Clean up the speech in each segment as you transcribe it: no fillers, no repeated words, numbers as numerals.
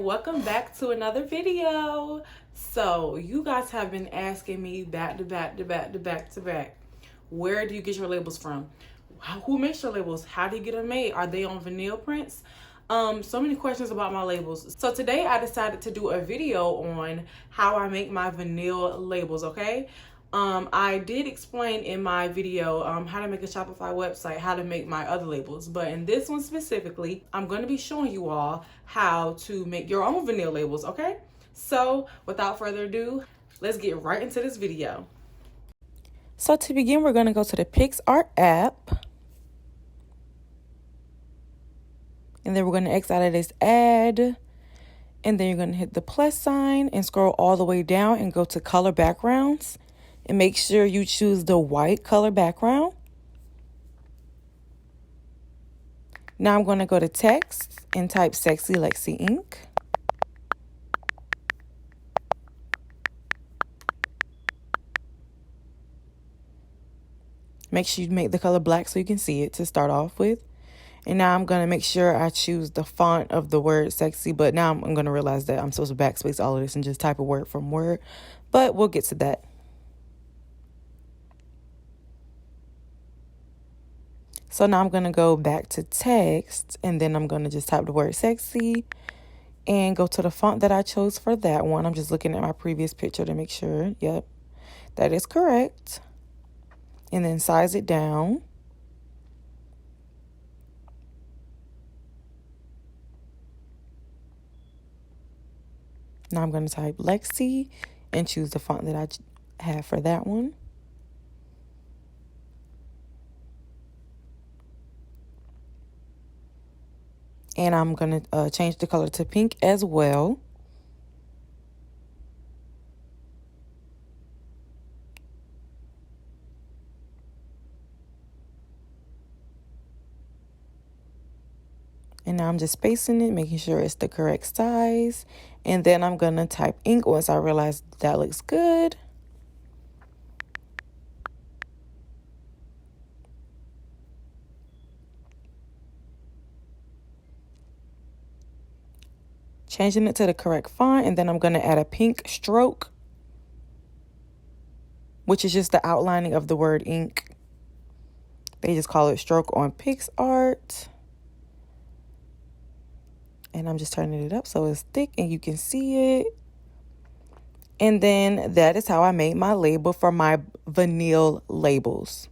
welcome back to another video. So you guys have been asking me back to back, where do you get your labels from? Who makes your labels? How do you get them made? Are they on vinyl prints? So many questions about my labels. So today I decided to do a video on how I make my vinyl labels, okay? I did explain in my video how to make a Shopify website, how to make my other labels. But in this one specifically, I'm going to be showing you all how to make your own vinyl labels, okay? So without further ado, let's get right into this video. So to begin, we're going to go to the PixArt app. And then we're going to X out of this ad. And then you're going to hit the plus sign and scroll all the way down and go to color backgrounds. And make sure you choose the white color background. Now I'm going to go to text and type Sexy Lexi Ink. Make sure you make the color black so you can see it to start off with. And now I'm going to make sure I choose the font of the word sexy. But now I'm going to realize that I'm supposed to backspace all of this and just type a word from word. But we'll get to that. So now I'm going to go back to text. And then I'm going to just type the word sexy. And go to the font that I chose for that one. I'm just looking at my previous picture to make sure. Yep, that is correct. And then size it down. Now I'm going to type Lexi and choose the font that I have for that one. And I'm going to change the color to pink as well. And now I'm just spacing it, making sure it's the correct size. And then I'm going to type ink once I realize that looks good. Changing it to the correct font. And then I'm going to add a pink stroke, which is just the outlining of the word ink. They just call it stroke on PixArt. And I'm just turning it up so it's thick and you can see it. And then that is how I made my label for my vinyl labels.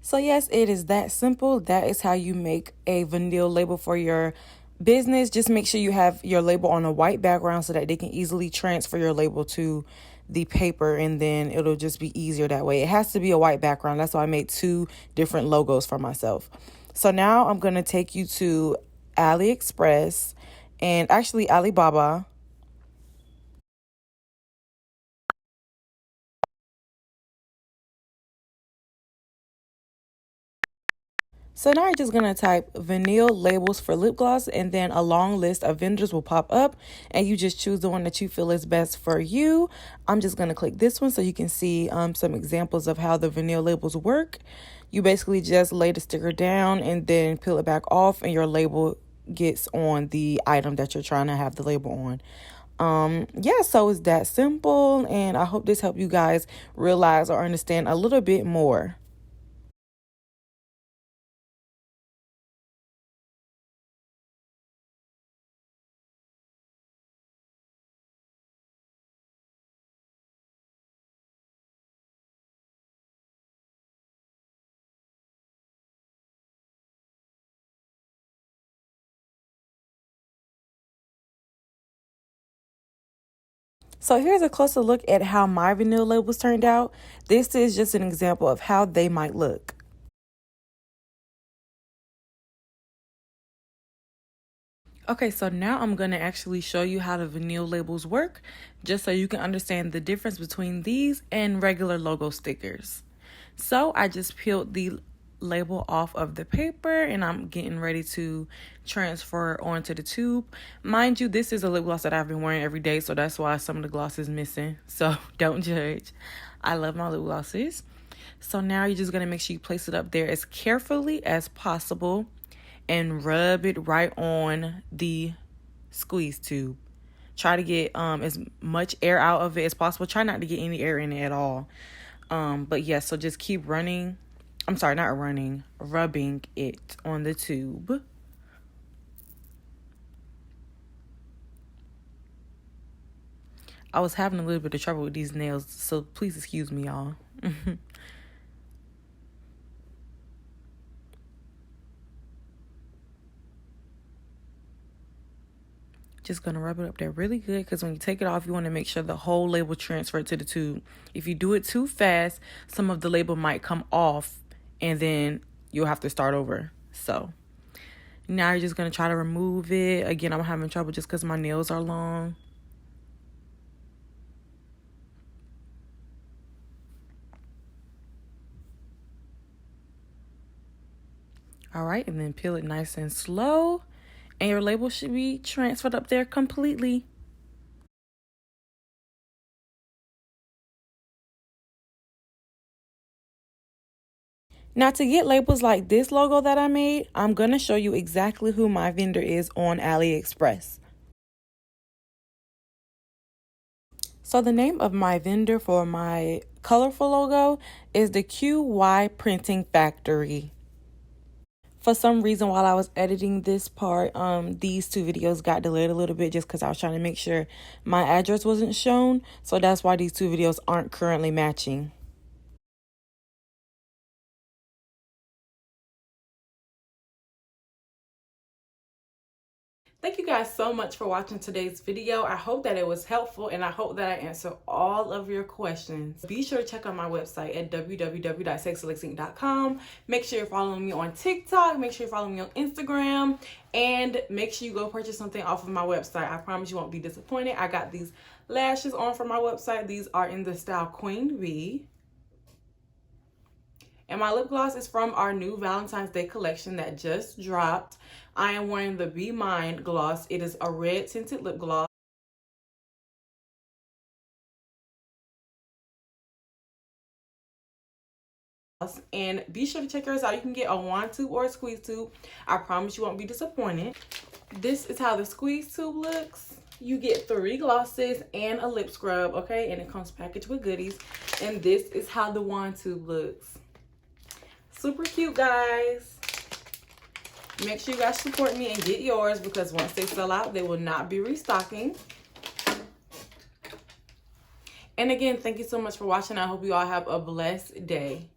So yes, it is that simple. That is how you make a vinyl label for your business. Just make sure you have your label on a white background so that they can easily transfer your label to the paper, and then it'll just be easier that way. It has to be a white background. That's why I made 2 different logos for myself. So now I'm going to take you to Aliexpress and actually Alibaba. So now you're just going to type vinyl labels for lip gloss, and then a long list of vendors will pop up and you just choose the one that you feel is best for you. I'm just going to click this one so you can see some examples of how the vinyl labels work. You basically just lay the sticker down and then peel it back off, and your label gets on the item that you're trying to have the label on. Yeah, so it's that simple, and I hope this helped you guys realize or understand a little bit more. So here's a closer look at how my vinyl labels turned out. This is just an example of how they might look. Okay, so now I'm going to actually show you how the vinyl labels work, just so you can understand the difference between these and regular logo stickers. So I just peeled the label off of the paper and I'm getting ready to transfer onto the tube. Mind you, this is a lip gloss that I've been wearing every day, so that's why some of the gloss is missing. So don't judge. I love my lip glosses. So now you're just going to make sure you place it up there as carefully as possible and rub it right on the squeeze tube. Try to get as much air out of it as possible. Try not to get any air in it at all. But yeah, so just keep running. I'm sorry, not running, rubbing it on the tube. I was having a little bit of trouble with these nails, so please excuse me, y'all. Just gonna rub it up there really good, because when you take it off, you want to make sure the whole label transferred to the tube. If you do it too fast, some of the label might come off, and then you'll have to start over. So now you're just gonna try to remove it. Again, I'm having trouble just because my nails are long. All right, and then peel it nice and slow, and your label should be transferred up there completely. Now, to get labels like this logo that I made, I'm going to show you exactly who my vendor is on Aliexpress. So the name of my vendor for my colorful logo is the QY Printing Factory. For some reason, while I was editing this part, these two videos got delayed a little bit just because I was trying to make sure my address wasn't shown. So that's why these two videos aren't currently matching. Thank you guys so much for watching today's video. I hope that it was helpful, and I hope that I answered all of your questions. Be sure to check out my website at www.sexyalexinc.com. Make sure you're following me on TikTok. Make sure you're following me on Instagram. And make sure you go purchase something off of my website. I promise you won't be disappointed. I got these lashes on from my website. These are in the style Queen Bee. And my lip gloss is from our new Valentine's Day collection that just dropped. I am wearing the Be Mine gloss. It is a red tinted lip gloss. And be sure to check yours out. You can get a wand tube or a squeeze tube. I promise you won't be disappointed. This is how the squeeze tube looks. You get 3 glosses and a lip scrub, okay? And it comes packaged with goodies. And this is how the wand tube looks. Super cute, guys. Make sure you guys support me and get yours, because once they sell out, they will not be restocking. And again, thank you so much for watching. I hope you all have a blessed day.